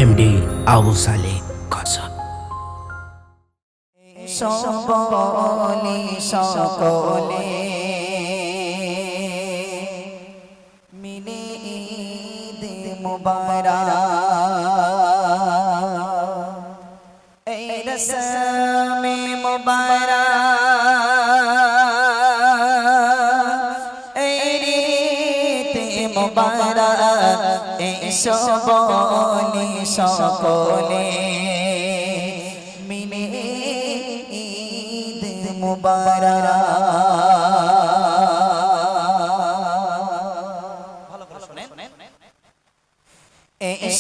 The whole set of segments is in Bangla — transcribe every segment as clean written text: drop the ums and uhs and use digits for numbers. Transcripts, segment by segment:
এমডি আবু সালেহ কাসম। সকলে সকলে মিলে ঈদ মুবারক, এই রসমে মুবারক, এই রীতে মুবারক, এই সকলে সকলে মিলে ঈদ মুবারক।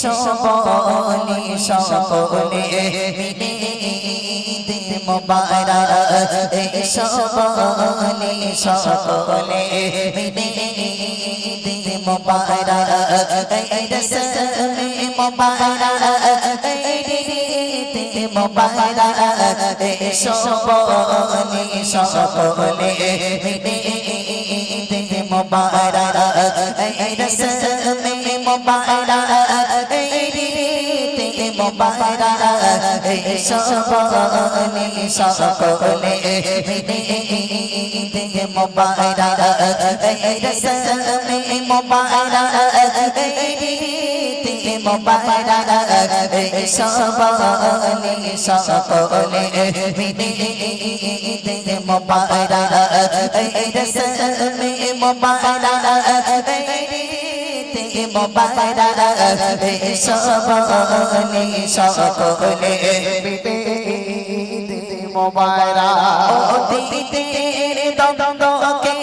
সকলে সকলে মিলে ঈদ মুবারক, সকলে সকলে মিলে ঈদ মুবারক, রসমে মুবারক, রীতে মুবারক, সকলে সকলে মিলে ঈদ মুবারক, রসমে মুবারক, রীতে মুবারক, সকলে সকলে মিলে ঈদ মুবারক, রসমে মুবারক, রীতে মুবারক, সকলে সকলে মিলে ঈদ মুবারক, রসমে মুবারক, মুবারক, সকলে সকলে মিলে ঈদ মুবারক। ও দিদের দ্বন্দ্বকে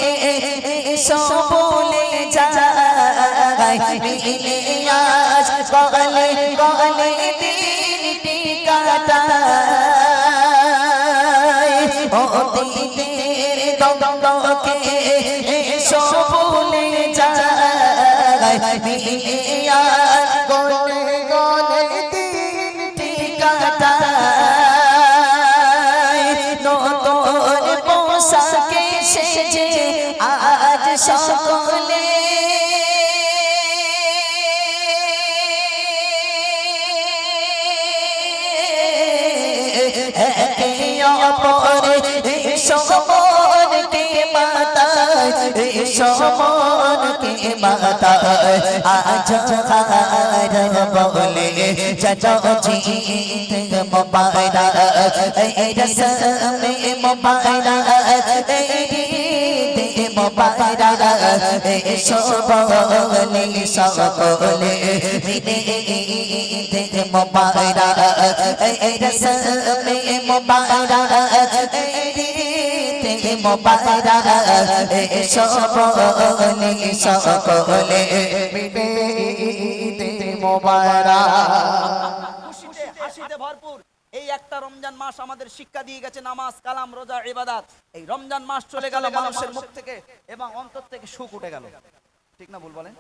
সকলে যায়, মিলে আজ গলে গলে দিনটি কাটায়। ও দিদের দ্বন্দ্বকে সকলে যায়, মিলে আজ গলে গলে দিনটি কাটায়। নতুন পোশাকে সেজে আজ সকলে একে অপরে সমনকে মাতায়, সমনকে মাতায়। আজ হার বলে জীত মুবারক, রসমে মুবারক, রীতে মুবারক, সকলে সকলে মিলে ঈদ মুবারক, রসমে মুবারক, রীতে মুবারক, সকলে সকলে মিলে ঈদ মুবারক। খুশিতে হাসিতে ভরপুর এই একটা রমজান মাস আমাদের শিক্ষা দিয়ে গেছে নামাজ, কালাম, রোজা, ইবাদত। এই রমজান মাস চলে গেল, মানুষের মুখ থেকে এবং অন্তর থেকে সুখ উঠে গেল। ঠিক না ভুল বলেন?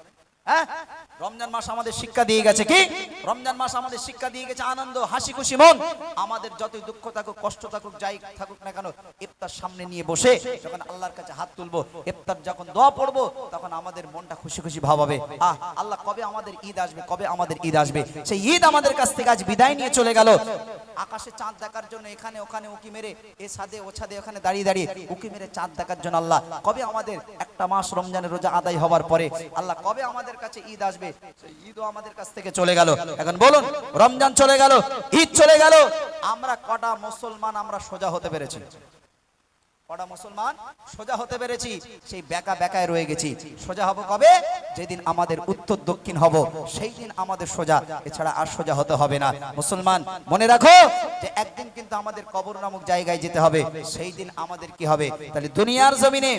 হ্যাঁ, রমজান মাস আমাদের শিক্ষা দিয়ে গেছে কি? রমজান মাস আমাদের শিক্ষা দিয়ে গেছে আনন্দ, হাসি খুশি মন। আমাদের যতই দুঃখ থাকুক, কষ্ট থাকুক, যাই থাকুক না কেন, ইফতার সামনে নিয়ে বসে যখন আল্লাহর কাছে হাত তুলবো, ইফতার যখন দোয়া পড়বো, তখন আমাদের মনটা খুশি খুশি ভাব হবে। আল্লাহ কবে আমাদের ঈদ আসবে, কবে আমাদের ঈদ আসবে। সেই ঈদ আমাদের কাছ থেকে আজ বিদায় নিয়ে চলে গেল। আকাশে চাঁদ দেখার জন্য এখানে ওখানে উকি মেরে, এ ছাদে ও ছাদে ওখানে দাঁড়িয়ে দাঁড়িয়ে উকি মেরে চাঁদ দেখার জন্য আল্লাহ কবে আমাদের একটা মাস রমজানের রোজা আদায় হওয়ার পরে আল্লাহ কবে আমাদের কাছে ঈদ আসবে। সেই ঈদও আমাদের কাছ থেকে চলে গেল। এখন বলুন, রমজান চলে গেল, ঈদ চলে গেল, আমরা কটা মুসলমান আমরা সোজা হতে পেরেছি? কটা মুসলমান সোজা হতে পেরেছি? সেই বেকা বেকায় রয়ে গেছি। সোজা হব কবে? যেদিন আমাদের উত্তর দক্ষিণ হব, সেই দিন আমাদের সোজা, এছাড়া আর সোজা হতে হবে না। মুসলমান মনে রাখো যে একদিন কিন্তু আমাদের কবর নামক জায়গায় যেতে হবে। সেই দিন আমাদের কি হবে? তাহলে দুনিয়ার জমিনে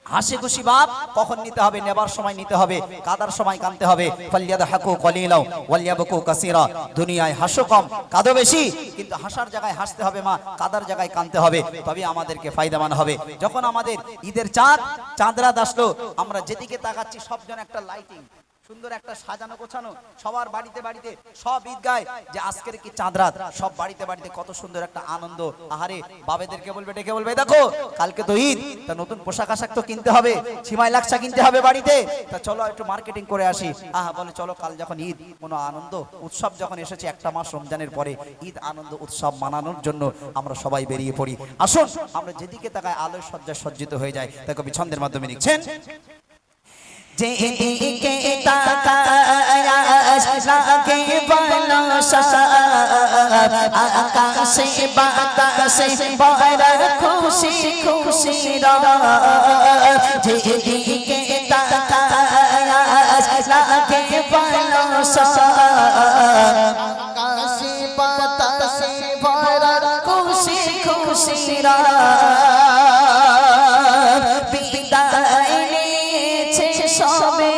হাসি খুশি ভাব কখন নিতে হবে? নেবার সময় নিতে হবে, কাদার সময় কাঁদতে হবে। ফালিয়াদহাকু কলিলাও ওয়ালিয়াবকু কাসীরা। দুনিয়ায় হাসো কম, কাঁদো বেশি, কিন্তু হাসার জায়গায় হাসতে হবে মা, কাদার জায়গায় কাঁদতে হবে, তবে আমাদেরকে ফায়দামান হবে। যখন আমাদের ঈদের চাঁদ রাত আসলো, আমরা যেদিকে তাকাচ্ছি সব যেন একটা লাইটিং, সুন্দর একটা সাজানো গোছানো সবার বাড়িতে বাড়িতে সব ঈদগায় যে আজকের কি চাঁদ রাত, সব বাড়িতে বাড়িতে কত সুন্দর একটা আনন্দ। আহারে বাবেদেরকে বলবে, ডেকে বলবে দেখো কালকে তো ঈদ, তা নতুন পোশাক আশাক তো কিনতে হবে, ছিমাই লাকসা কিনতে হবে বাড়িতে, তা চলো একটু মার্কেটিং করে আসি। আহা বলে চলো কাল যখন ঈদ, কোনো আনন্দ উৎসব যখন এসেছে একটা মাস রমজানের পরে, ঈদ আনন্দ উৎসব মানানোর জন্য আমরা সবাই বেরিয়ে পড়ি। আসুন আমরা যেদিকে তাকায় আলোয় সজ্জায় সজ্জিত হয়ে যায়। তাই কবি ছন্দের মাধ্যমে লিখছেন, যেদিকে তাকায় লাগে ভালো সব, আকাশে বাতাসে ভরা খুশি খুশি রব। যেদিকে তাকায় লাগে ভালো সব, আকাশে বাতাসে ভরা খুশি খুশি রব। বিদায় নিয়েছে সবে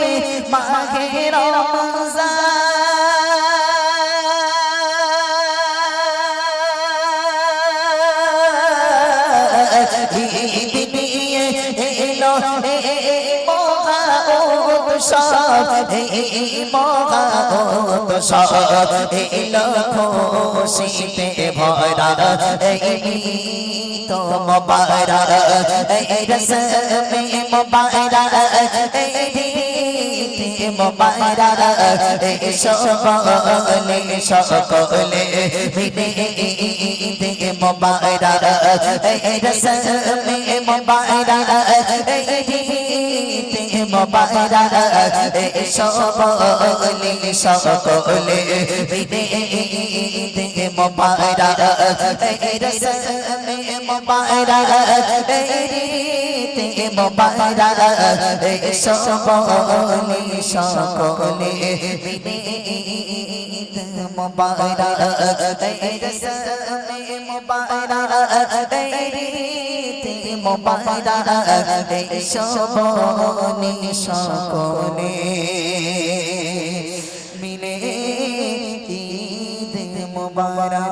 মাঘে রমজান, ঈদ নিয়ে এলো মহা উৎসব, মহা উৎসব এলো খুশিতে ভরা। তো মোবারক এই রসমে মোবারক, এই মোবারক এই সকলে সকলে মিলে ঈদ মোবারক, এই রসমে মোবারক ঈদ মোবারক এই সকলে সকলে মিলে ঈদ মোবারক, এই রসমে মোবারক ঈদ মোবারক এই সকলে সকলে মিলে ঈদ মোবারক, এই রসমে মোবারক ঈদ মোবারক এই সকলে সকলে মিলে ঈদ মোবারক।